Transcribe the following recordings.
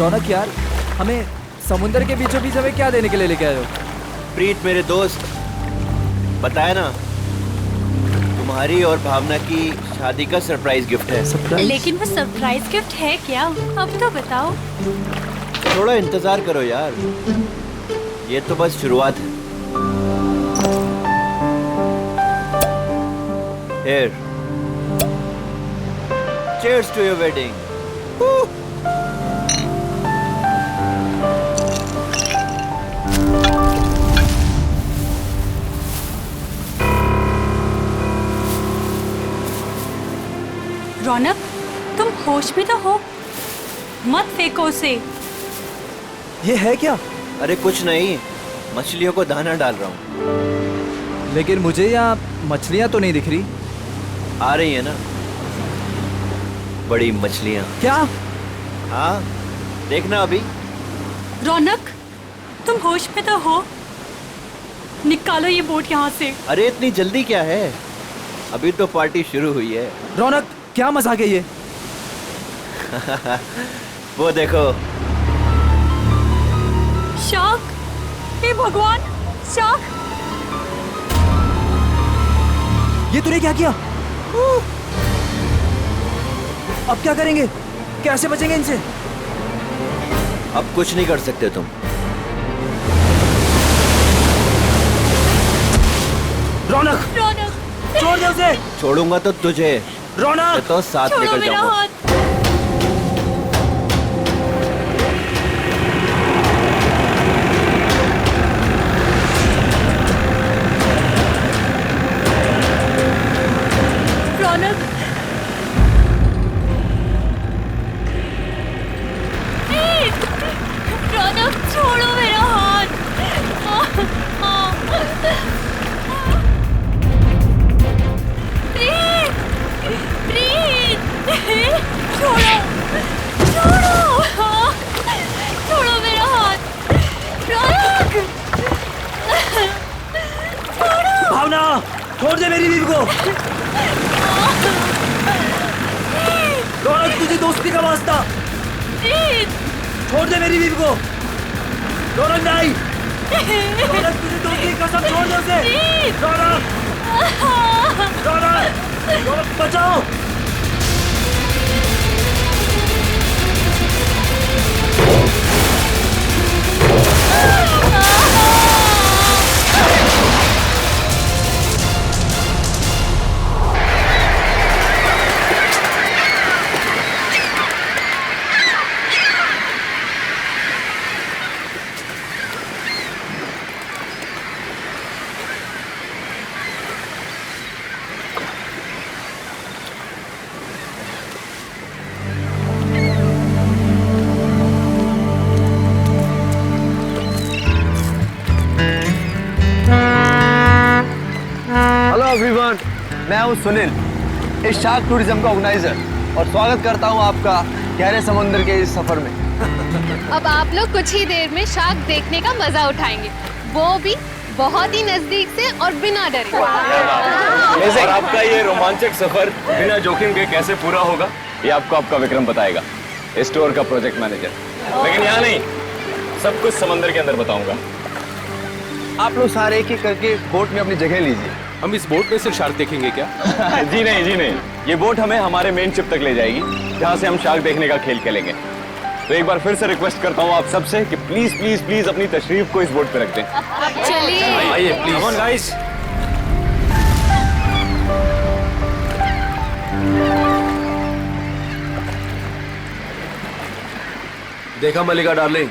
रौनक यार, हमें समुंदर के बीचों बीच हमें क्या देने के लिए लेके आए हो? प्रीत मेरे दोस्त, बताया ना, तुम्हारी और भावना की शादी का सरप्राइज गिफ्ट है। सरप्राइज? लेकिन वो सरप्राइज गिफ्ट है क्या? अब तो बताओ। थोड़ा इंतजार करो यार, ये तो बस शुरुआत है। Here. Cheers to your wedding. रौनक, तुम होश में तो हो? मत फेंको उसे। ये है क्या? अरे कुछ नहीं, मछलियों को दाना डाल रहा हूँ। लेकिन मुझे यहाँ मछलियाँ तो नहीं दिख रही। आ रही है ना बड़ी मछलियाँ। क्या? हाँ, देखना अभी। रौनक, तुम होश में तो हो? निकालो ये बोट यहाँ से। अरे इतनी जल्दी क्या है, अभी तो पार्टी शुरू हुई है। रौनक, क्या मजाक है ये? वो देखो। शार्क! हे भगवान, शार्क! ये तूने क्या किया? अब क्या करेंगे? कैसे बचेंगे इनसे? अब कुछ नहीं कर सकते तुम। रौनक! रौनक! छोड़ दे उसे! छोड़ूंगा तो तुझे। रौनक! तो साथ छोड़ो निकल मेरा जाऊंगा। हाथ। रौनक! ए, रौनक, छोड़ो मेरा हाथ। प्रीत! प्रीत! छोड़ो! छोड़ो! छोड़ो मेरा हाथ। रौनक! छोड़ो! भावना, छोड़ दे मेरी बीवी को। रौनक, तुझे दोस्ती का वास्ता। प्रीत! छोड़ दे मेरी बीवी को। रौनक नहीं। रौनक, तुझे दोस्ती की कसम, छोड़ दे उसे। प्रीत! रौनक! रौनक! रौनक, बचाओ! हेलो एवरीवन, मैं हूं सुनील, इस शार्क टूरिज्म का ऑर्गेनाइजर, और स्वागत करता हूं आपका गहरे समुद्र के इस सफर में। अब आप लोग कुछ ही देर में शार्क देखने का मजा उठाएंगे, वो भी बहुत ही नजदीक से और बिना डरे। और आपका ये रोमांचक सफर बिना जोखिम के कैसे पूरा होगा, ये आपको आपका विक्रम बताएगा, स्टोर का प्रोजेक्ट मैनेजर। लेकिन यहाँ नहीं, सब कुछ समंदर के अंदर बताऊंगा। आप लोग सारे एक एक करके बोट में अपनी जगह लीजिए। हम इस बोट में सिर्फ शार्क देखेंगे क्या? जी नहीं, जी नहीं, ये बोट हमें हमारे मेन शिप तक ले जाएगी, जहाँ से हम शार्क देखने का खेल खेलेंगे। तो एक बार फिर से रिक्वेस्ट करता हूँ आप सबसे कि प्लीज प्लीज प्लीज अपनी तशरीफ को इस बोट पे रख दें। चलिए। आइए प्लीज। Come on guys. देखा मलिका डार्लिंग,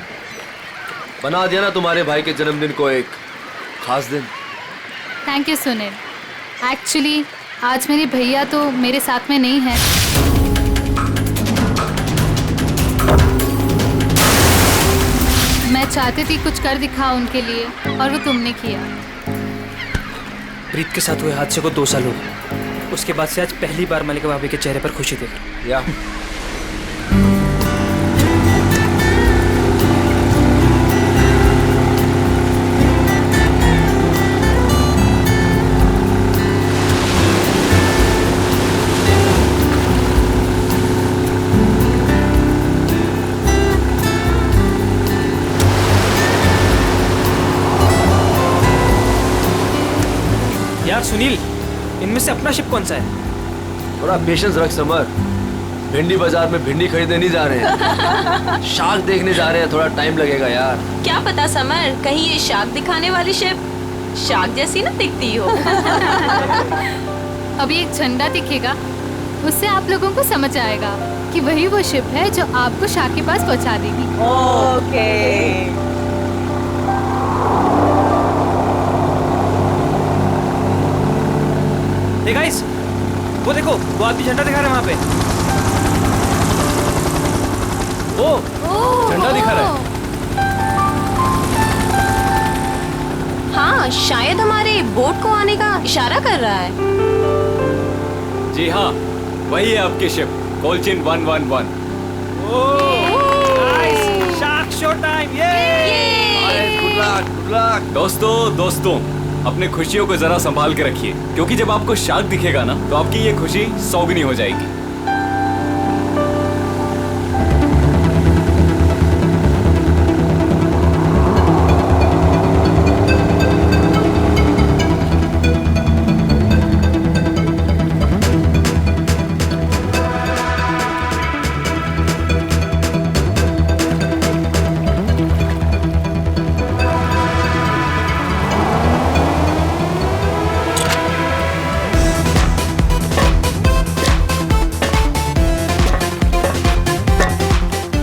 बना दिया ना तुम्हारे भाई के जन्मदिन को एक खास दिन। Thank you Sunil. एक्चुअली आज मेरे भैया तो मेरे साथ में नहीं है। मैं चाहती थी कुछ कर दिखाऊं उनके लिए, और वो तुमने किया। प्रीत के साथ हुए हादसे को 2 साल हो गए। उसके बाद से आज पहली बार मलिका भाभी के चेहरे पर खुशी देख रहा हूं। या यार सुनील, इनमें से अपना शिप कौन सा है? थोड़ा पेशेंस रख समर। भिंडी बाजार में भिंडी खरीदने नहीं जा रहे हैं, शार्क देखने जा रहे हैं। थोड़ा टाइम लगेगा यार। क्या पता समर, कहीं ये शार्क दिखाने वाली शिप शार्क जैसी ना दिखती हो। अभी एक झंडा दिखेगा, उससे आप लोगों को समझ आएगा कि वही वो शिप है जो आपको शार्क के पास पहुंचा देगी। ओके। हे गाइस, वो देखो, वो आदमी झंडा दिखा रहा है वहाँ पे। ओ, झंडा दिखा रहा है। हाँ, शायद हमारे बोट को आने का इशारा कर रहा है। जी हाँ, वही है आपकी शिप, कोलचिन 111। Nice, shark show time, good luck, good luck. दोस्तों, अपने खुशियों को जरा संभाल के रखिए, क्योंकि जब आपको शार्क दिखेगा ना, तो आपकी ये खुशी सौगनी हो जाएगी।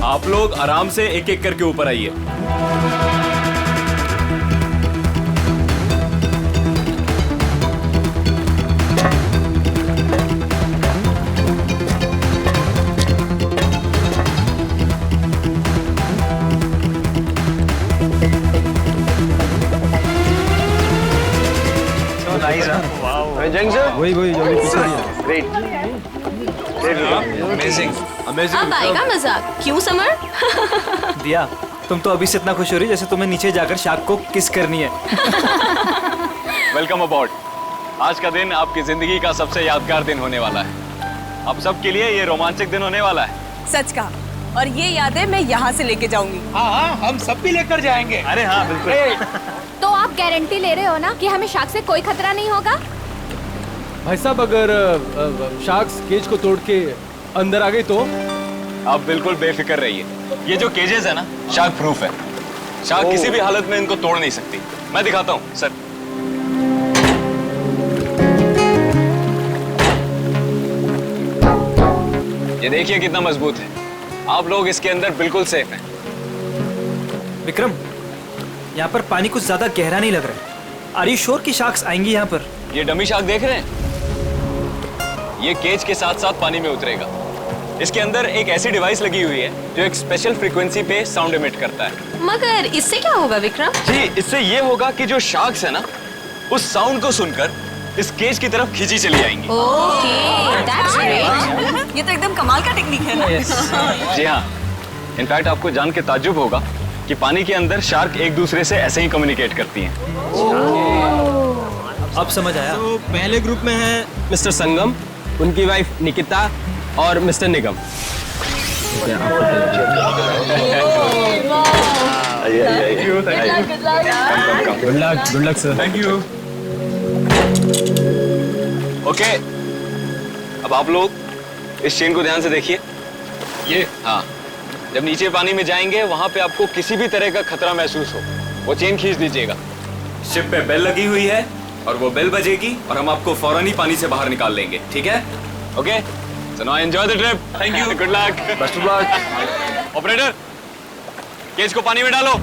आप लोग आराम से एक एक करके ऊपर आइए। वही ग्रेट। अब आएगा मजा, क्यों समर? दिया, तुम तो अभी से इतना खुश हो रही जैसे तुम्हें नीचे जाकर शार्क को किस करनी है। वेलकम अबॉर्ड। आज का दिन आपकी जिंदगी का सबसे यादगार दिन होने वाला है। आप सबके लिए ये रोमांचक दिन होने वाला है। सच का, और ये यादें मैं यहाँ से लेके जाऊंगी। हाँ, हम सब भी लेकर जाएंगे। अरे हाँ, बिल्कुल। तो आप गारंटी ले रहे हो ना कि हमें शार्क से कोई खतरा नहीं होगा? भाई साहब, अगर शार्क्स केज को तोड़ के अंदर आ गई तो? आप बिल्कुल बेफिक्र रहिए। ये जो केजेस है ना, शार्क प्रूफ है। शार्क किसी भी हालत में इनको तोड़ नहीं सकती। मैं दिखाता हूँ सर। ये देखिए कितना मजबूत है। आप लोग इसके अंदर बिल्कुल सेफ हैं। विक्रम, यहाँ पर पानी कुछ ज्यादा गहरा नहीं लग रहा है। आर यू श्योर कि शार्क्स आएंगी यहाँ पर? ये डमी शार्क देख रहे हैं? ये केज के साथ साथ पानी में उतरेगा। इसके अंदर एक ऐसी डिवाइस लगी हुई है जो एक स्पेशल फ्रीक्वेंसी पे साउंड एमिट करता है। मगर इससे क्या होगा विक्रम? जी, इससे ये होगा कि जो शार्क्स है ना, उस साउंड को सुनकर इस केज की तरफ खींची चली आएंगी। Okay, that's great. ये तो एकदम कमाल का टेक्निक है ना? जी हाँ, इनफैक्ट आपको जान के ताज्जुब होगा कि पानी के अंदर शार्क एक दूसरे से ऐसे ही कम्युनिकेट करती हैं। अब समझ आया। तो पहले ग्रुप में है मिस्टर संगम, उनकी वाइफ निकिता और mister Nigam. Good luck sir. Thank you. Okay, अब आप लोग इस चेन को ध्यान से देखिए। ये हाँ, जब नीचे पानी में जाएंगे वहां पे आपको किसी भी तरह का खतरा महसूस हो, वो चेन खींच दीजिएगा। शिप पे बेल लगी हुई है और वो बेल बजेगी और हम आपको फौरन ही पानी से बाहर निकाल लेंगे, ठीक है? Okay, so now enjoy the trip. Thank you, good luck, best of luck. Operator, cage को पानी में डालो।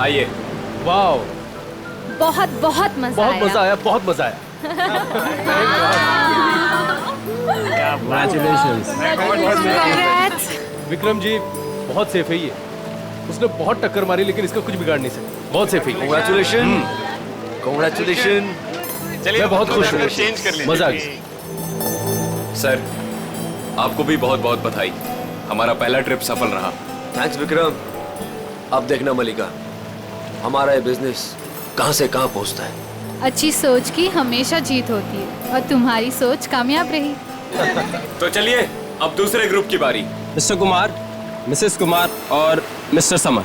आइए। वाह, बहुत बहुत मजा आया। बहुत मजा आया, बहुत मजा आया। विक्रम जी बहुत सेफ है ये। उसने बहुत टक्कर मारी लेकिन इसका कुछ बिगाड़ नहीं सकता। बहुत सेफ है। Congratulations, congratulations। चलिए मैं बहुत खुश हूँ। चेंज कर लीजिए। मजा आ गया। सर, आपको भी बहुत बहुत बधाई। हमारा पहला ट्रिप सफल रहा। थैंक्स विक्रम। अब देखना मलिका, हमारा ये बिजनेस कहां से कहां पहुंचता है। अच्छी सोच की हमेशा जीत होती है और तुम्हारी सोच कामयाब रही। तो चलिए अब दूसरे ग्रुप की बारी। मिस्टर कुमार, मिसेस कुमार और मिस्टर समर,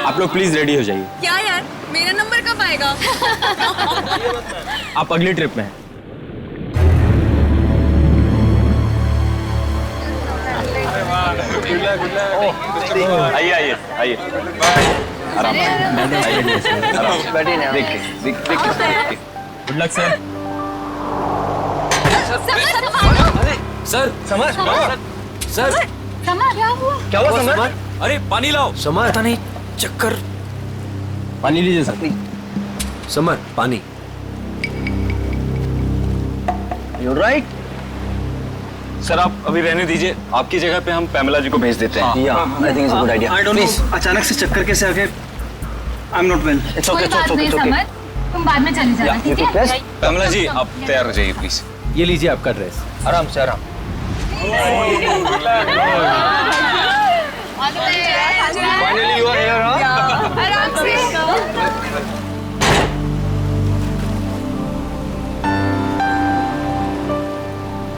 आप लोग प्लीज रेडी हो जाइए। क्या यार, मेरा नंबर कब आएगा? आप अगली ट्रिप में हैं। आइए आइए आइए, आराम से बैठिए ना। देखिए देखिए। Good luck sir. Sir summer, sir क्या हुआ समर? अरे पानी लाओ। समर, पता नहीं, चक्कर। पानी लीजिए सर। समर, पानी। You right. सर आप अभी रहने दीजिए, आपकी जगह पे हम पैमेला जी को भेज देते हैं। या I think it's a good idea. I don't know, अचानक से चक्कर कैसे आ गए। I am not well. It's okay, it's okay, it's okay. तुम बाद में चली जाना, ठीक है? पैमेला जी आप तैयार हो जाइए प्लीज। ये लीजिए आपका ड्रेस। आराम से, आराम। फाइनली यू आर हियर, हां? आराम से।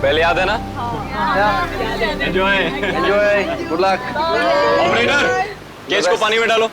पहले याद है ना? Enjoy, enjoy, good luck. Operator, cage को पानी में डालो।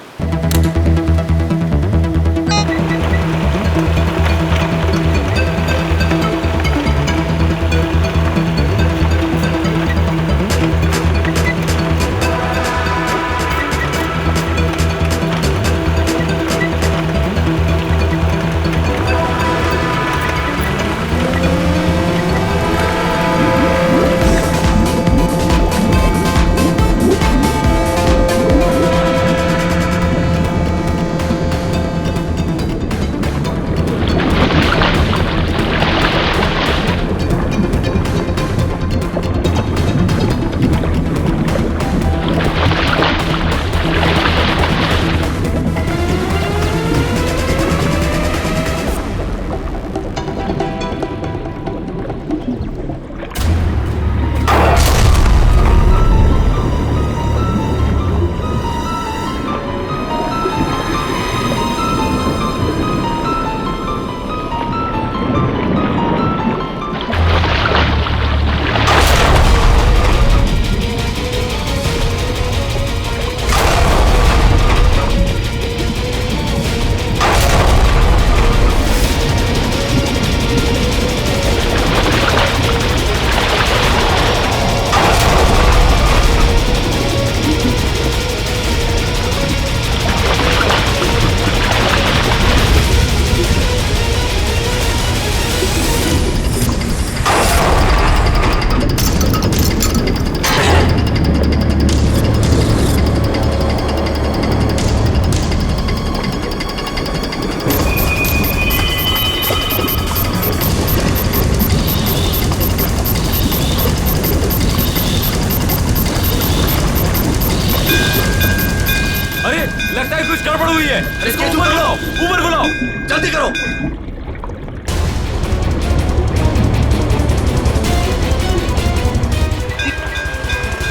लगता है कुछ गड़बड़ हुई है। इसको ऊपर बुलाओ, ऊपर बुलाओ, जल्दी करो।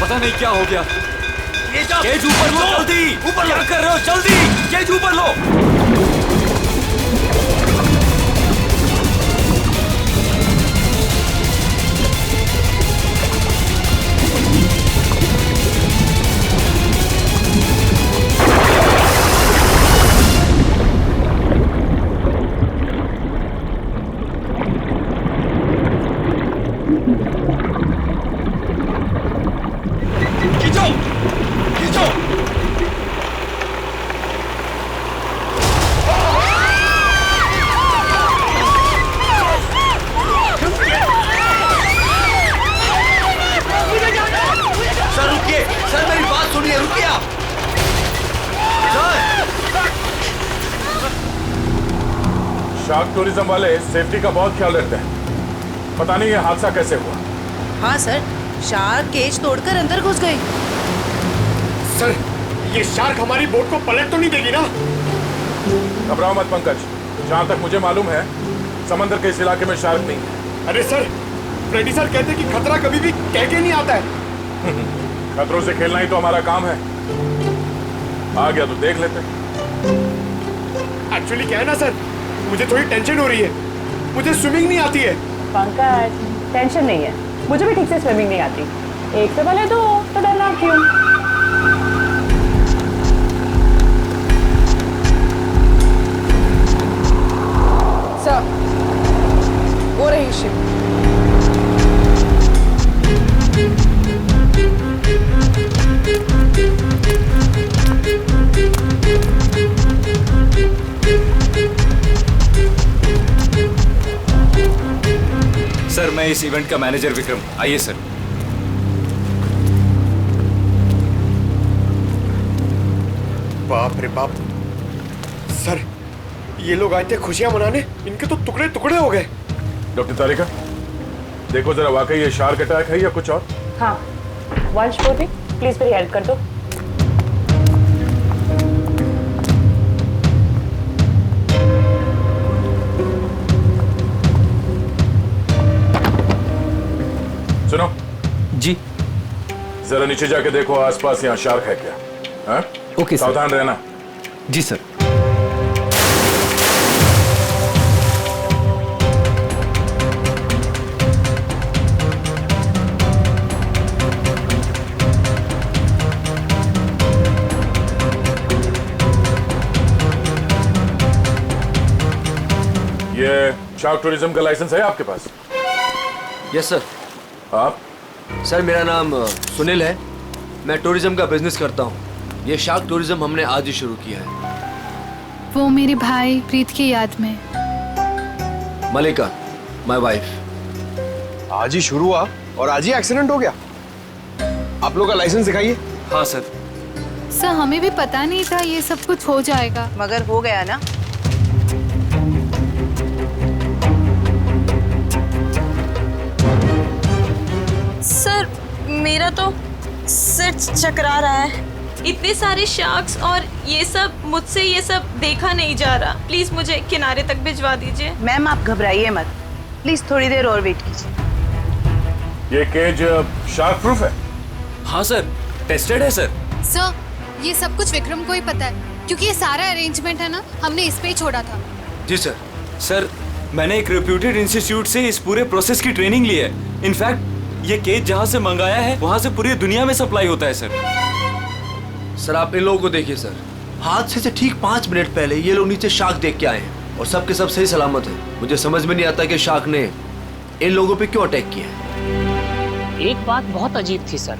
पता नहीं क्या हो गया। केज ऊपर लो, जल्दी ऊपर। क्या कर रहे हो? जल्दी केज ऊपर लो। शार्क टूरिज्म वाले सेफ्टी का बहुत ख्याल रखते हैं। पता नहीं ये हादसा कैसे हुआ। हाँ सर, शार्क केज तोड़कर अंदर घुस गए। सर, ये शार्क हमारी बोट को पलट तो नहीं देगी ना? घबराओ मत पंकज, जहाँ तक मुझे मालूम है समंदर के इस इलाके में शार्क नहीं है। अरे सर, फ्रेडी सर कहते हैं कि खतरा कभी भी कह के नहीं आता है। खतरों से खेलना ही तो हमारा काम है। आ गया तो देख लेते। एक्चुअली क्या है ना सर, मुझे थोड़ी टेंशन हो रही है। मुझे स्विमिंग नहीं आती है। पंकज, टेंशन नहीं है, मुझे भी ठीक से स्विमिंग नहीं आती। एक से भले दो तो डरना क्यों? सर, वो रही शिप। सर, मैं इस इवेंट का मैनेजर विक्रम। आइए सर। बाप रे बाप सर, ये लोग आए थे खुशियां मनाने, इनके तो टुकड़े टुकड़े हो गए। डॉक्टर तारिका, देखो जरा वाकई ये शार्क अटैक है या कुछ और। हाँ, वंश बोधी, प्लीज मेरी हेल्प कर दो। सुनो जी, जरा नीचे जाके देखो आसपास यहाँ शार्क है क्या। हाँ? Okay sir. सावधान रहना। जी सर। ये शार्क टूरिज्म का लाइसेंस है आपके पास? Yes sir. आप? सर, मेरा नाम सुनील है। मैं टूरिज्म का बिजनेस करता हूँ। ये शार्क टूरिज्म हमने आज ही शुरू किया है। वो मेरे भाई प्रीत की याद में। मलिका, माय वाइफ। आज ही शुरू हुआ और आज ही एक्सीडेंट हो गया। आप लोग का लाइसेंस दिखाइए। हाँ सर। सर, हमें भी पता नहीं था ये सब कुछ हो जाएगा। मगर हो गया ना। सर, मेरा तो सिर चकरा रहा है। इतने सारे शार्क्स और ये सब, मुझसे ये सब देखा नहीं जा रहा। प्लीज मुझे किनारे तक भिजवा दीजिए। मैम, आप घबराइए मत, प्लीज थोड़ी देर और वेट कीजिए। ये केज शार्क प्रूफ है? हाँ सर, टेस्टेड है सर। सर, ये सब कुछ विक्रम को ही पता है, क्योंकि ये सारा अरेंजमेंट है ना, हमने इस पे ही छोड़ा था। जी सर। सर, मैंने एक रेप्यूटेड इंस्टीट्यूट से इस पूरे प्रोसेस की ट्रेनिंग ली है। इनफैक्ट ये केज जहाँ से मंगाया है वहाँ से पूरी दुनिया में सप्लाई होता है सर। सर, आप इन लोगों को देखिए सर। हादसे से ठीक 5 मिनट पहले ये लोग नीचे शार्क देख के आए हैं और सबके सब सही सलामत है। मुझे समझ में नहीं आता कि शार्क ने इन लोगों पे क्यों अटैक किया है। एक बात बहुत अजीब थी सर,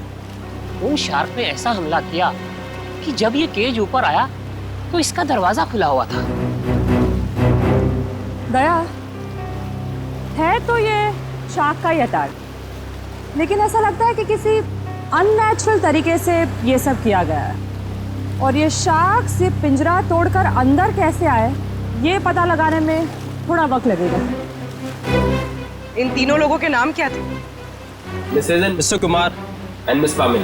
उन शार्क ने ऐसा हमला किया कि जब ये केज ऊपर आया तो इसका दरवाजा खुला हुआ था। दया, है तो ये शार्क का ही अटैक, लेकिन ऐसा लगता है कि किसी अननेचुरल तरीके से ये सब किया गया है। और ये शार्क से पिंजरा तोड़कर अंदर कैसे आए, ये पता लगाने में थोड़ा वक्त लगेगा। इन तीनों लोगों के नाम क्या थे? Mrs and Mister Kumar and Miss पामिल।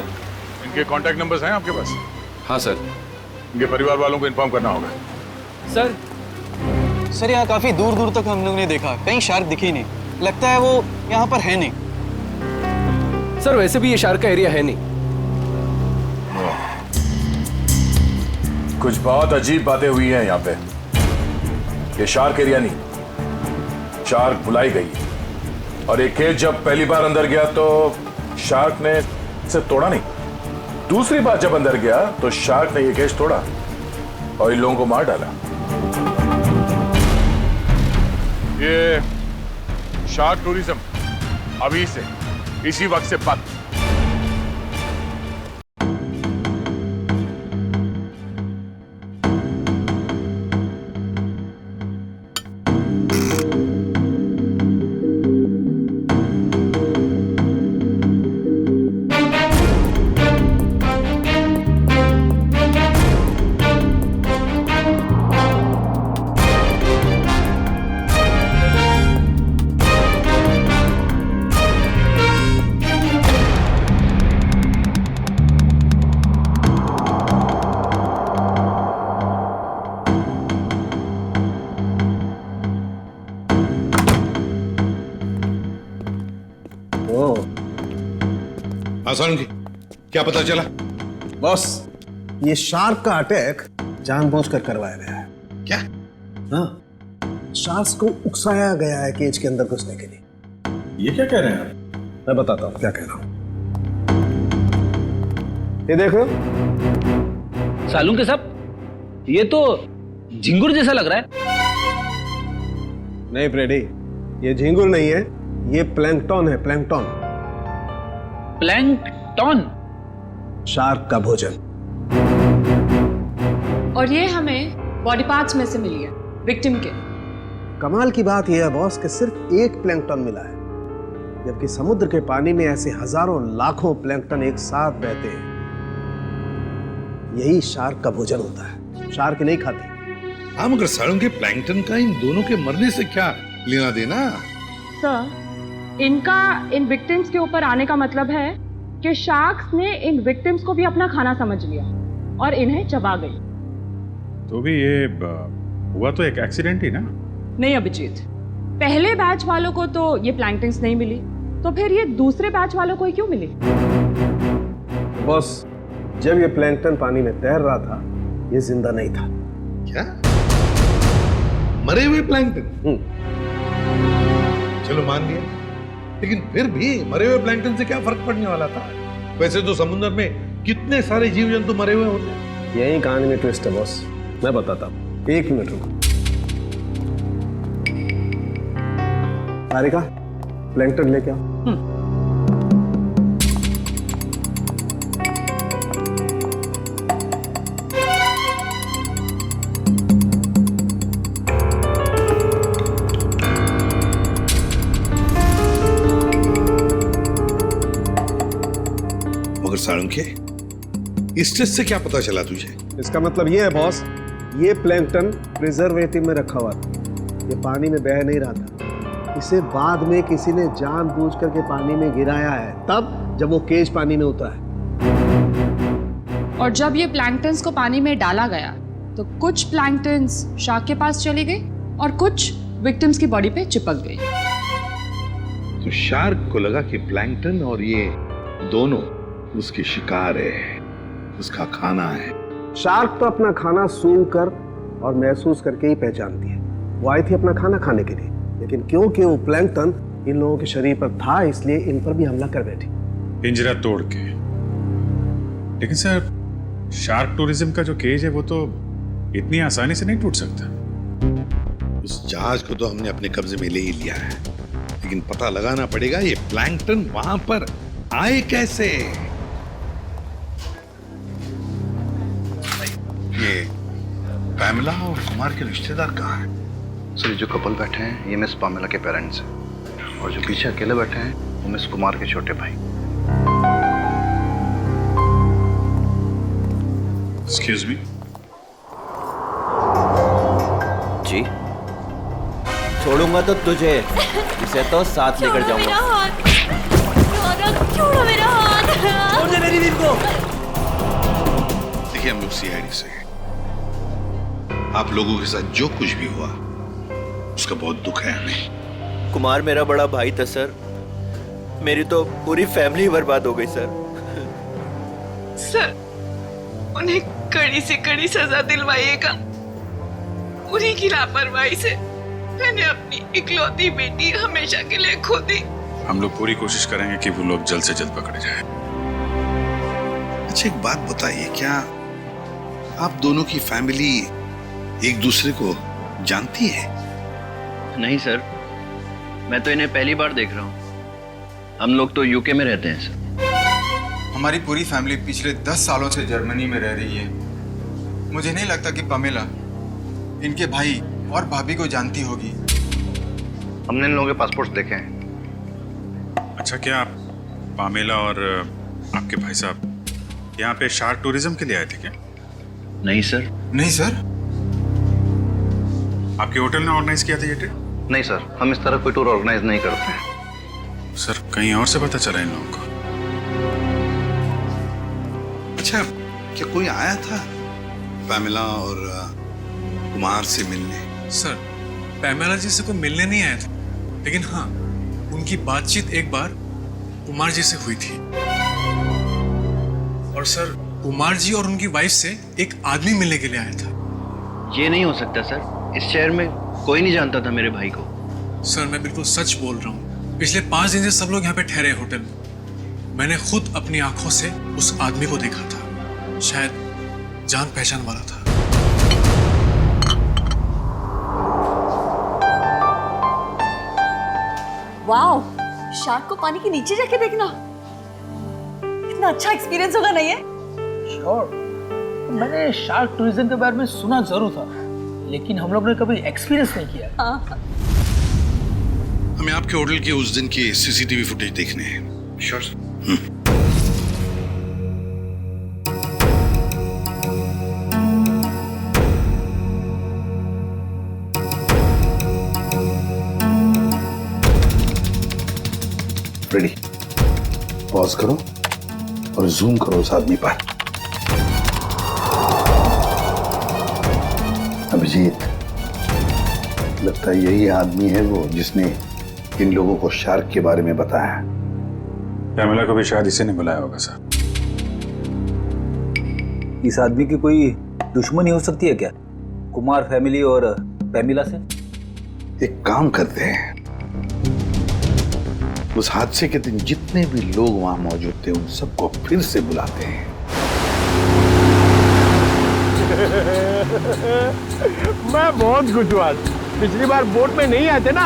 इनके कांटेक्ट नंबर्स हैं आपके पास? हाँ सर। इनके परिवार वालों को इन्फॉर्म करना होगा। सर, यहाँ काफी दूर दूर तक हम लोग ने देखा, कहीं शार्क दिखी नहीं। लगता है वो यहाँ पर है नहीं। सर, वैसे भी ये शार्क का एरिया है नहीं। कुछ बहुत अजीब बातें हुई हैं यहाँ पे। ये शार्क एरिया नहीं, शार्क बुलाई गई। और एक केज जब पहली बार अंदर गया तो शार्क ने इसे तोड़ा नहीं। दूसरी बार जब अंदर गया तो शार्क ने ये केज तोड़ा और इन लोगों को मार डाला। ये शार्क टूरिज्म अभी से इसी वक्त से बंद। सालुंकी, क्या पता चला? बॉस, ये शार्क का अटैक जानबूझकर करवाया गया है। क्या? हाँ, शार्क को उकसाया गया है केज के अंदर घुसने के लिए। ये क्या कह रहे हैं आप? मैं बताता हूँ क्या कह रहा हूँ। ये देखो सालुंके साहब, ये तो झिंगुर जैसा लग रहा है। नहीं फ्रेडी, ये झिंगुर नहीं है, ये प्लैंकटन है। प्लैंकटन। प्लैंकटन? शार्क का भोजन। और ये हमें बॉडी पार्ट्स में से मिली है विक्टिम के। कमाल की बात यह है बॉस कि सिर्फ एक प्लैंकटन मिला है, जबकि समुद्र के पानी में ऐसे हजारों लाखों प्लैंकटन एक साथ बहते हैं। यही शार्क का भोजन होता है। शार्क नहीं खाते। हाँ, मगर सालुंकी, प्लैंकटन का इन दोनों के मरने से क्या लेना देना? सर, इनका इन विक्टिम्स के ऊपर आने का मतलब है कि शार्क्स ने इन विक्टिम्स को भी अपना खाना समझ लिया और इन्हें चबा गई। तो भी ये हुआ तो एक एक्सीडेंट ही ना? नहीं अभिजीत, पहले बैच वालों को तो ये प्लैंकटन्स नहीं मिली, तो फिर ये दूसरे बैच वालों को ही क्यों मिली? बॉस, जब ये प्लैंकटन पानी में तैर रहा था, ये जिंदा नहीं था। क्या? मरे हुए प्लैंकटन? चलो मान लिया, लेकिन फिर भी मरे हुए प्लैंकटन से क्या फर्क पड़ने वाला था? वैसे तो समुद्र में कितने सारे जीव जंतु मरे हुए होते हैं। यही कहानी में ट्विस्ट है बॉस, मैं बताता हूँ। 1 मिनट रुको। तारिका, प्लैंकटन लेके आओ। मगर सालुंकी, इस टेस्ट से क्या पता चला तुझे? इसका मतलब ये है बॉस, ये प्लैंकटन प्रिजर्वेटिव में रखा हुआ था। ये पानी में बह नहीं रहा था। इसे बाद में किसी ने जानबूझ करके पानी में गिराया है, तब जब वो केज पानी में उतरा है। और जब ये प्लैंकटन्स को पानी में डाला गया, तो कुछ प्लैंकटन्स शार्क के पास चली गई और कुछ विक्टिम्स की बॉडी पे चिपक गई। तो शार्क को लगा कि प्लैंकटन और ये दोनों उसकी शिकार है, उसका खाना है। शार्क तो अपना खाना सूंघ कर और महसूस करके ही पहचानती है। वो आई थी अपना खाना खाने के लिए, लेकिन क्योंकि वो प्लैंकटन इन लोगों के शरीर पर था, इसलिए इन पर भी हमला कर बैठी। पिंजरा तोड़ के। लेकिन सर, शार्क टूरिज्म का जो केज है वो तो इतनी आसानी से नहीं टूट सकता। उस जहाज को तो हमने अपने कब्जे में ले ही लिया है, लेकिन पता लगाना पड़ेगा ये प्लैंकटन वहां पर आए कैसे। ये पैमेला और कुमार के रिश्तेदार कहाँ हैं? सर, जो कपल बैठे हैं ये मिस पामेला के पेरेंट्स हैं, और जो पीछे अकेले बैठे हैं वो मिस कुमार के छोटे भाई। Excuse me. जी, छोड़ूंगा तो तुझे, इसे तो साथ लेकर जाऊंगा। छोड़ो मेरा हाथ। छोड़ दे मेरी बीवी को। देखिए, हम लोग सीआईडी से हैं। आप लोगों के साथ जो कुछ भी हुआ उसका बहुत दुख है हमें। कुमार मेरा बड़ा भाई था सर, मेरी तो पूरी फैमिली बर्बाद हो गई सर। सर, उन्हें कड़ी से कड़ी सजा दिलवाइएगा। उन्हीं की लापरवाही से मैंने अपनी इकलौती बेटी हमेशा के लिए खो दी। हम लोग पूरी कोशिश करेंगे कि वो लोग जल्द से जल्द पकड़े जाएं। अच्छा, एक बात बताइए, क्या आप दोनों की फैमिली एक दूसरे को जानती है? नहीं सर, मैं तो इन्हें पहली बार देख रहा हूँ। हम लोग तो यूके में रहते हैं सर। हमारी पूरी फैमिली पिछले 10 सालों से जर्मनी में रह रही है। मुझे नहीं लगता कि पामेला इनके भाई और भाभी को जानती होगी। हमने इन लोगों के पासपोर्ट देखे हैं। अच्छा, क्या आप पामेला और आपके भाई साहब यहाँ पे शार्क टूरिज्म के लिए आए थे क्या? नहीं सर। नहीं सर? आपके होटल ने ऑर्गेनाइज किया था ये ट्रिप? नहीं सर, हम इस तरह कोई टूर ऑर्गेनाइज नहीं करते हैं। सर, कहीं और से पता चला इन लोगों को? अच्छा, क्या कोई आया था पैमेला और कुमार से मिलने? सर, पैमेला जी से कोई मिलने नहीं आया था, लेकिन हाँ, उनकी बातचीत एक बार कुमार जी से हुई थी। और सर कुमार जी और उनकी वाइफ से एक आदमी मिलने के लिए आया था। ये नहीं हो सकता सर, इस शहर में कोई नहीं जानता था मेरे भाई को। सर मैं बिल्कुल सच बोल रहा हूँ, पिछले 5 दिन से सब लोग यहाँ पे ठहरे होटल में। मैंने खुद अपनी आंखों से उस आदमी को देखा था, शायद जान पहचान वाला था। वाओ, शार्क को पानी के नीचे जाके देखना कितना अच्छा एक्सपीरियंस होगा नहीं है? श्योर। मैंने शार्क टूरिज्म के बारे में सुना जरूर था, लेकिन हम लोग ने कभी एक्सपीरियंस नहीं किया। हाँ। हमें आपके होटल के उस दिन की सीसीटीवी फुटेज देखने हैं। श्योर। रेडी, पॉज करो और जूम करो उस आदमी पर। अभिजीत, लगता है यही आदमी है वो जिसने इन लोगों को शार्क के बारे में बताया। पैमेला को भी शायद इसी ने बुलाया होगा सर। इस आदमी की कोई दुश्मनी हो सकती है क्या, कुमार फैमिली और पैमिला से? एक काम करते हैं, उस हादसे के दिन जितने भी लोग वहां मौजूद थे उन सबको फिर से बुलाते हैं। मैं बहुत खुश हुआ। पिछली बार बोट में नहीं आए थे ना,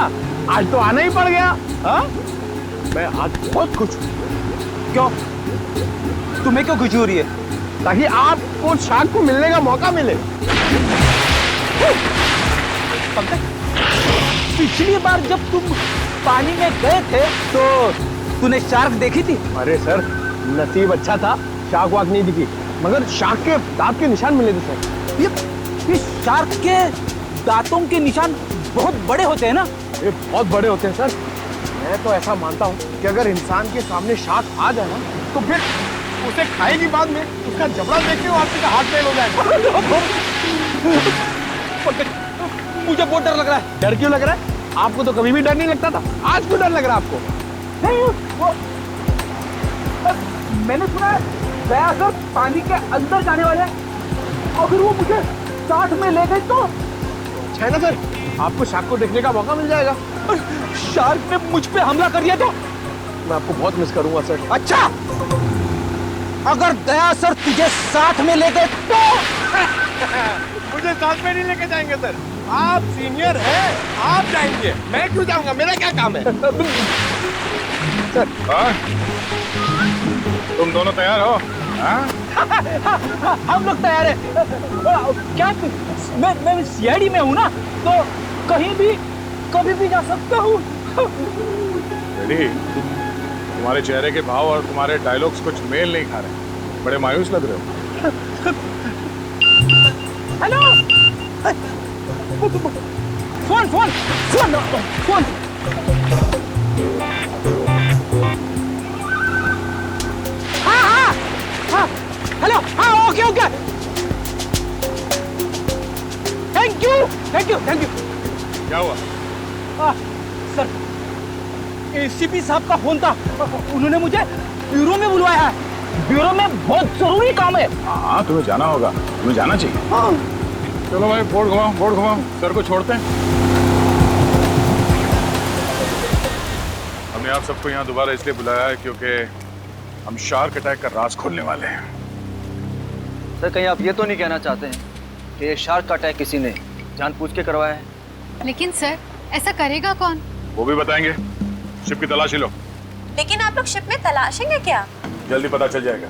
आज तो आना ही पड़ गया। हाँ? मैं आज बहुत खुश हूँ। क्यों? तुम्हें क्यों खुशी हो रही है? ताकि आपको शार्क को मिलने का मौका मिले। पिछली बार जब तुम पानी में गए थे तो तूने शार्क देखी थी? अरे सर, नसीब अच्छा था, शार्क वाक नहीं दिखी, मगर शार्क के दांत के निशान मिले थे सर। ये शार्क के दांतों के निशान बहुत बड़े होते हैं ना? ये बहुत बड़े होते हैं सर। मैं तो ऐसा मानता हूँ कि अगर इंसान के सामने शार्क आ जाए ना, तो फिर उसे खाएगी बाद में उसका जबड़ा देख के आपका हाथ फेल हो जाएगा। मुझे बहुत डर लग रहा है। डर क्यों लग रहा है? आपको तो कभी भी डर नहीं लगता था, आज क्यों डर लग रहा है आपको? नहीं, वो मैंने सुना है दया सर पानी के अंदर जाने वाले हैं, अगर वो मुझे साथ में ले गए तो? अच्छा है ना सर, आपको शार्क को देखने का मौका मिल जाएगा। और शार्क ने मुझ पे हमला कर दिया तो? मैं आपको बहुत मिस करूंगा सर। अच्छा, अगर दया सर तुझे साथ में ले गए तो? मुझे साथ में नहीं लेके जाएंगे सर, आप सीनियर हैं, आप जाएंगे, मैं क्यों जाऊंगा? मेरा क्या काम है? सर, तुम दोनों तैयार हो? हम लोग तैयार हैं। क्या मैं सीआईडी में हूँ ना, तो कहीं भी कभी भी जा सकता हूँ। रेडी, तुम्हारे चेहरे के भाव और तुम्हारे डायलॉग्स कुछ मेल नहीं खा रहे, बड़े मायूस लग रहे हो। Hello, phone phone phone phone. हाँ, हेलो, हाँ, okay okay, thank you thank you thank you. क्या हुआ? सर, एसीपी साहब का फोन था, उन्होंने मुझे ब्यूरो में बुलवाया है। ब्यूरो में बहुत जरूरी काम है। हाँ, तुम्हें जाना होगा, तुम्हें जाना चाहिए। हाँ। चलो भाई, बोर्ड घुमाओ, सर को छोड़ते हैं। हमने आप सबको यहाँ दोबारा इसलिए बुलाया है क्योंकि हम शार्क अटैक का राज खोलने वाले हैं। सर, कहीं आप ये तो नहीं कहना चाहते हैं कि ये शार्क का अटैक किसी ने जानबूझ के करवाया है? लेकिन सर, ऐसा करेगा कौन? वो भी बताएंगे। शिप की तलाशी लो। लेकिन आप लोग शिप में तलाशेंगे क्या? जल्दी पता चल जाएगा।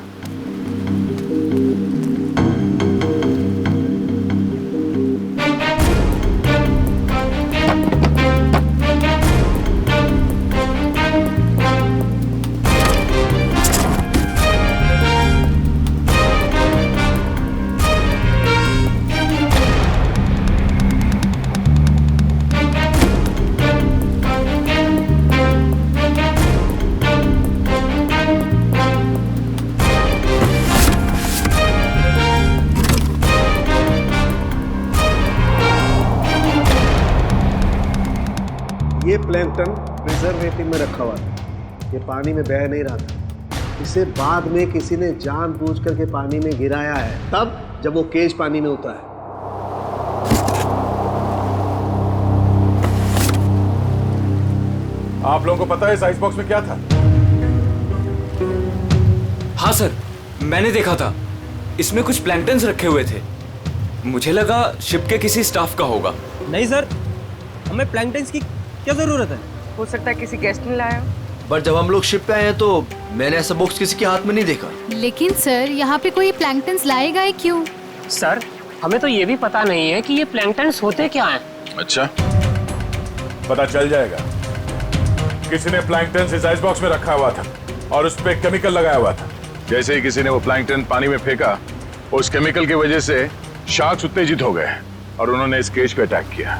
ये प्लैंकटन प्रिजर्वेटिव में रखा हुआ था, ये पानी में बह नहीं रहा था। इसे बाद में किसी ने जानबूझ करके पानी में गिराया है, तब जब वो केज पानी में उतरा है। आप लोगों को पता है इस आइस बॉक्स में क्या था? हाँ सर, मैंने देखा था। इसमें कुछ प्लैंकटन्स रखे हुए थे। मुझे लगा शिप के किसी स्टाफ का होगा। नहीं सर, हमें प्लैंकटन्स की क्या जरूरत है? हो सकता है किसी गेस्ट ने लाया। पर जब हम लोग शिप पे आए हैं तो मैंने ऐसा बॉक्स किसी के हाथ में नहीं देखा। लेकिन सर, यहाँ पे कोई प्लैंकटन्स लाएगा ही क्यों? सर, हमें तो ये भी पता नहीं है कि ये प्लैंकटन्स होते क्या हैं। अच्छा, पता चल जाएगा। किसी ने प्लैंकटन इस आइस बॉक्स में रखा हुआ था और उस पे केमिकल लगाया हुआ था। जैसे ही किसी ने वो प्लैंकटन पानी में फेंका, उस केमिकल की वजह से शार्क्स उत्तेजित हो गए और उन्होंने इस केज पे अटैक किया।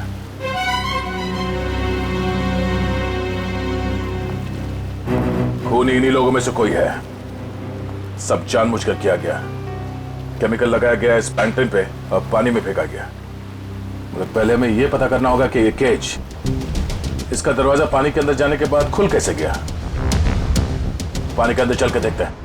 खून इन्हीं लोगों में से कोई है। सब जानबूझकर किया गया। केमिकल लगाया गया इस प्लैंकटन पे और पानी में फेंका गया। मगर पहले हमें यह पता करना होगा कि ये केज, इसका दरवाजा पानी के अंदर जाने के बाद खुल कैसे गया। पानी के अंदर चल के देखते हैं।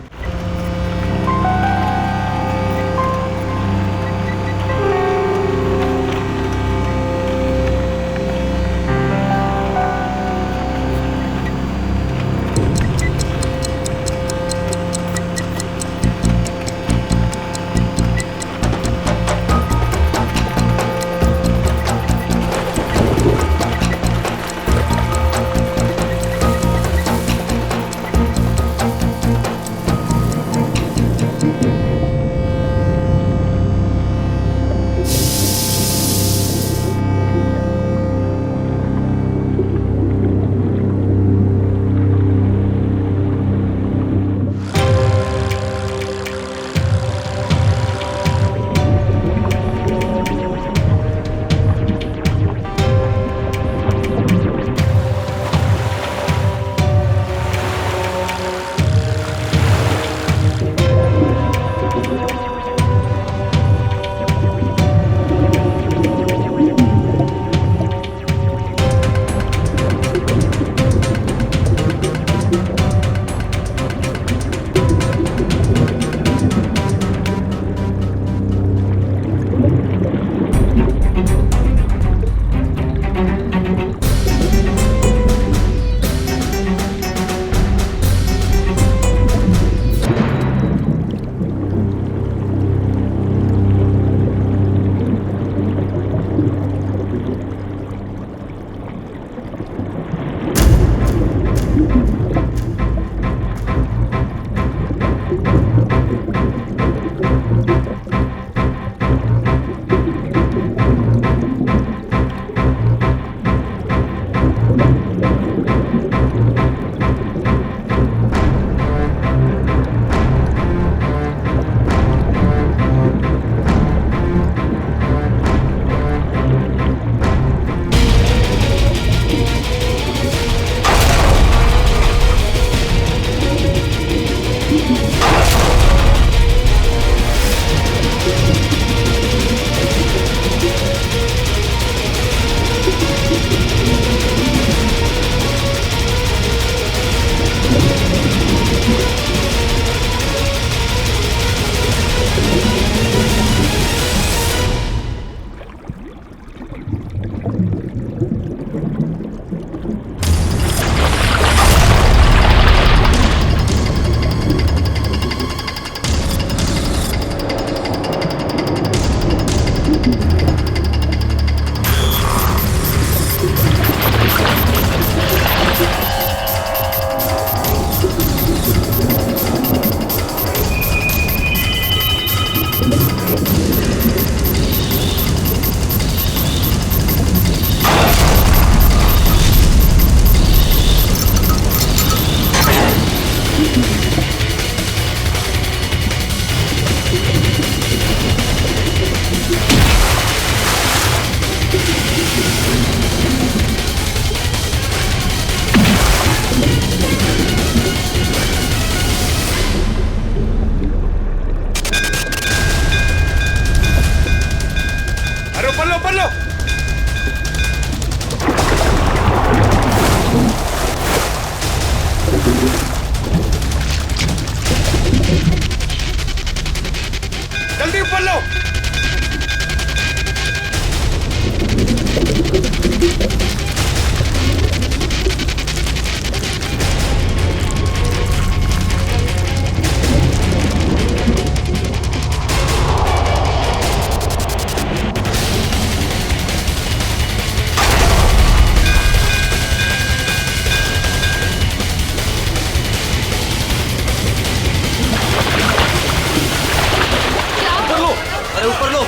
ऊपर लो,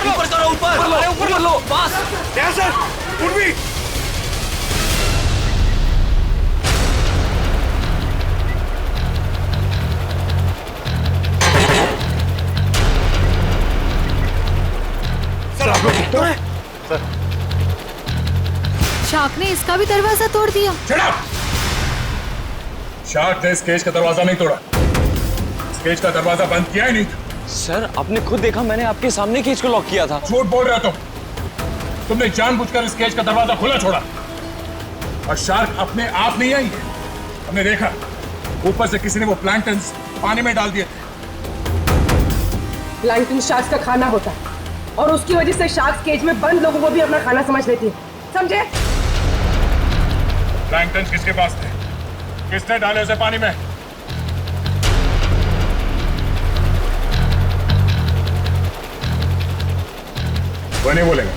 ऊपर करो, ऊपर लो, बस। सर, उर्वी। सर आप लोग सर शार्क ने इसका भी दरवाजा तोड़ दिया। शार्क ने इस केज का दरवाजा नहीं तोड़ा, इस केज का दरवाजा बंद किया ही नहीं था। सर आपने खुद देखा, मैंने आपके सामने केज को लॉक किया था। झूठ बोल रहे हो तुमने जानबूझकर इस केज का दरवाजा खुला छोड़ा, और शार्क अपने आप नहीं आई है। हमने देखा ऊपर से किसी ने वो प्लैंक्टन्स पानी में डाल दिए थे। प्लैंकटन शार्क्स का खाना होता है और उसकी वजह से शार्क्स केज में बंद लोगों को भी अपना खाना समझ लेती है, समझे? प्लैंक्टन्स किसके पास थे? किसने डाले उसे पानी में? वो नहीं बोलेगा,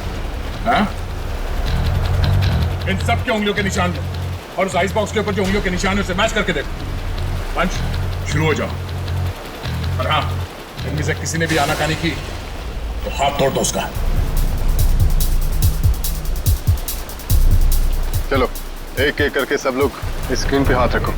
हाँ? इन सब के उंगलियों के निशान लो और उस आइस बॉक्स के ऊपर जो उंगलियों के निशान है उसे मैच करके देखो। पंच शुरू हो जाओ। और हाँ, इनमें से किसी ने भी आनाकानी की तो हाथ तोड़ दो उसका। चलो एक एक करके सब लोग स्क्रीन पे हाथ रखो।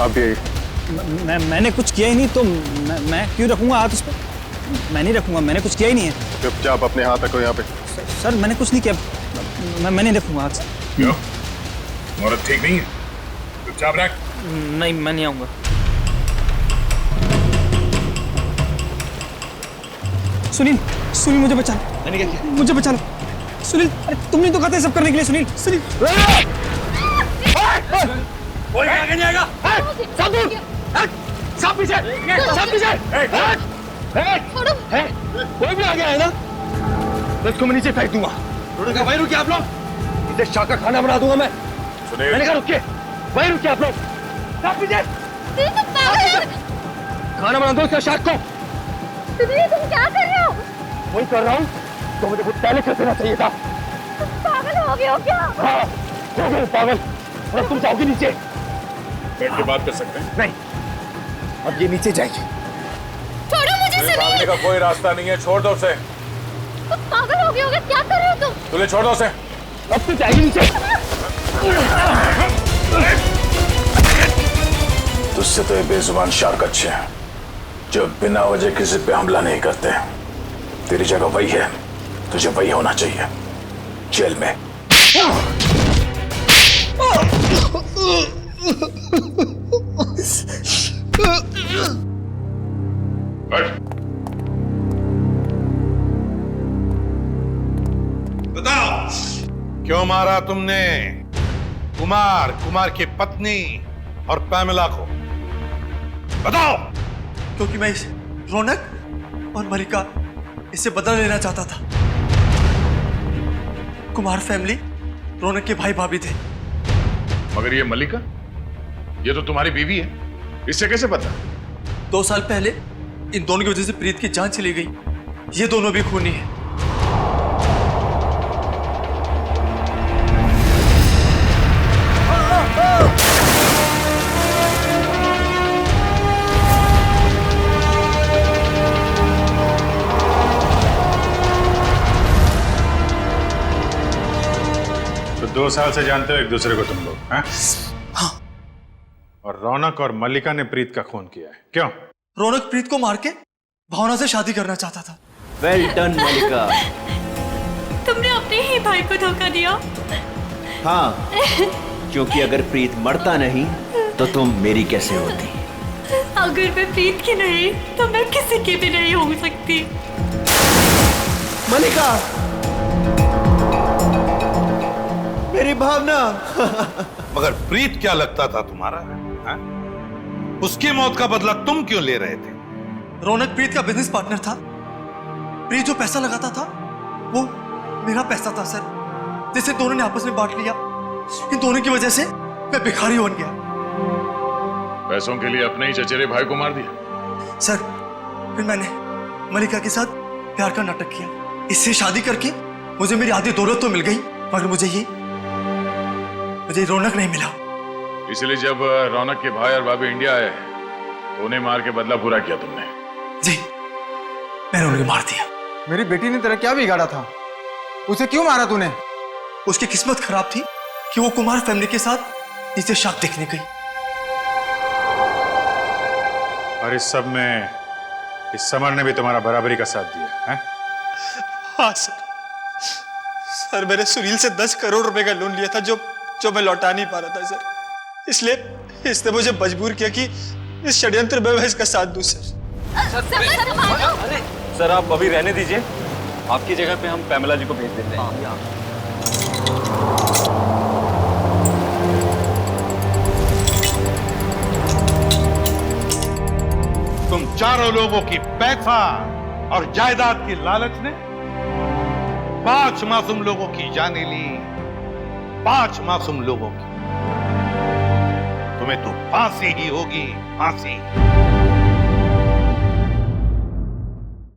आप भी मैंने कुछ किया ही नहीं, तो मैं क्यों रखूंगा हाथ उस पर? मैं नहीं रखूंगा, मैंने कुछ किया ही नहीं है। चुपचाप अपने हाथ रखो यहाँ पे। सर मैंने कुछ नहीं किया, मैं नहीं रखूंगा हाथ। क्यों? औरत ठीक नहीं है? चुपचाप रख। नहीं, मैं नहीं आऊंगा। सुनील, सुनील मुझे बचा लो। मैंने क्या किया? मुझे बचा लो सुनील। अरे तुमने तो कहा था सब करने के लिए। सुनील, सुनील कोई आगे नहीं आएगा। सब दूर, सब पीछे, सब पीछे। कोई भी आगे आए ना, मैं इसको मैं नीचे फेंक दूंगा। रुकिए, वहीं रुकिए आप लोग। इसे शार्क का खाना बना दूंगा मैं। सुनील, मैंने कहा रुकिए, वहीं रुकिए आप लोग। सब पीछे। खाना बना दो इसका शार्क को। तुम क्या कर रहे हो? वही कर रहा हूँ तो मुझे कुछ पहले कर देना चाहिए था। पागल हो गए हो क्या? हाँ, हो गए पागल। और तुम जाओगे नीचे। बैठ के बात कर सकते हैं? नहीं, अब ये नीचे जाएगी। छोड़ो मुझे सुनील। भागने का कोई रास्ता नहीं है, छोड़ दो उसे। तुम पागल हो गए हो क्या कर रहे हो तुम? तुझे छोड़ दो उसे। अब तो जाएगी नीचे। तुझसे तो ये बेजुबान शार्क अच्छे हैं जो बिना वजह किसी पे हमला नहीं करते। तेरी जगह वही है, तुझे वही होना चाहिए, जेल में। बताओ क्यों मारा तुमने कुमार की पत्नी और पैमेला को? बताओ। क्योंकि मैं रौनक और मलिका इससे बदला लेना चाहता था। कुमार फैमिली रौनक के भाई भाभी थे। मगर ये मलिका, ये तो तुम्हारी बीवी है, इससे कैसे पता? 2 साल पहले इन दोनों की वजह से प्रीत की जान चली गई। ये दोनों भी खूनी हैं। तो 2 साल से जानते हो एक दूसरे को तुम लोग, हाँ? हाँ। और रौनक और मल्लिका ने प्रीत का खून किया है, क्यों? रौनक प्रीत को मार के भावना से शादी करना चाहता था। वेल डन मल्लिका। तुमने अपने ही भाई को धोखा दिया। हाँ, क्योंकि अगर प्रीत मरता नहीं तो तुम मेरी कैसे होती? अगर मैं प्रीत की नहीं तो मैं किसी की भी नहीं हो सकती। मलिका, मेरी भावना। मगर प्रीत क्या लगता था तुम्हारा? हा? उसकी मौत का बदला तुम क्यों ले रहे थे? रौनक प्रीत का बिजनेस पार्टनर था। प्रीत जो पैसा लगाता था वो मेरा पैसा था सर, जिसे दोनों ने आपस में बांट लिया। इन दोनों की वजह से मैं भिखारी बन गया। पैसों के लिए अपने ही चचेरे भाई को मार दिया? सर फिर मैंने मलिका के साथ प्यार का नाटक किया। इससे शादी करके मुझे मेरी आधी दौलत तो मिल गई, मगर मुझे रौनक नहीं मिला। इसलिए जब रौनक के भाई और भाभी इंडिया आए तो उन्हें मार के बदला पूरा किया तुमने? जी, मैंने उन्हें मार दिया। मेरी बेटी ने तेरा क्या बिगाड़ा था? उसे क्यों मारा तूने? उसकी किस्मत खराब थी कि वो कुमार फैमिली के साथ नीचे शाक देखने गई। और इस सब में इस समर ने भी तुम्हारा बराबरी का साथ दिया है? हाँ सर, मैंने सुनील से 10 करोड़ रुपए का लोन लिया था जो मैं लौटा नहीं पा रहा था सर। इसलिए इसने मुझे मजबूर किया कि इस षड्यंत्र में मैं इसका साथ दूं सर। सर आप अभी रहने दीजिए, आपकी जगह पे हम पैमेला जी को भेज देते हैं। तुम चारों लोगों की पैसा और जायदाद की लालच ने 5 मासूम लोगों की जानें ली। 5 मासूम लोगों की। तुम्हें तो फांसी ही होगी, फांसी।